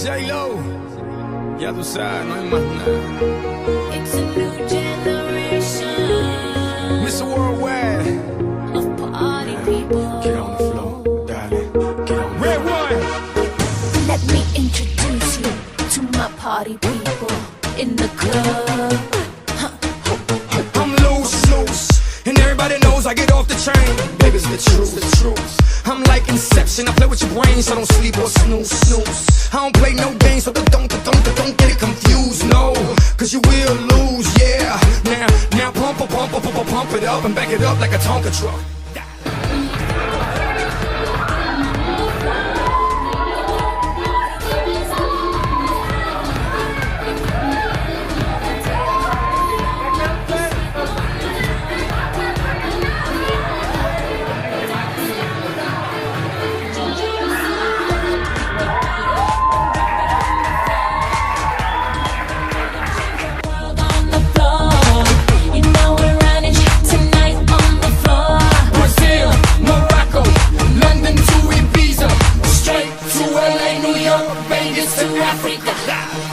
J-Lo, ya tú sabes, no hay más nada. It's a new generation Mr. Worldwide, of party people. get on the floor, darling, get on the Red One. Let me introduce you to my party people in the club. I'm loose, and everybody knows I get off the train. Baby's the truth. I'm like Inception, I play with your brain, so don't sleep or snooze. I don't play no games, so don't get it confused, no. Cause you will lose, yeah. Now pump it up and back it up like a Tonka truck. Vegas to Africa.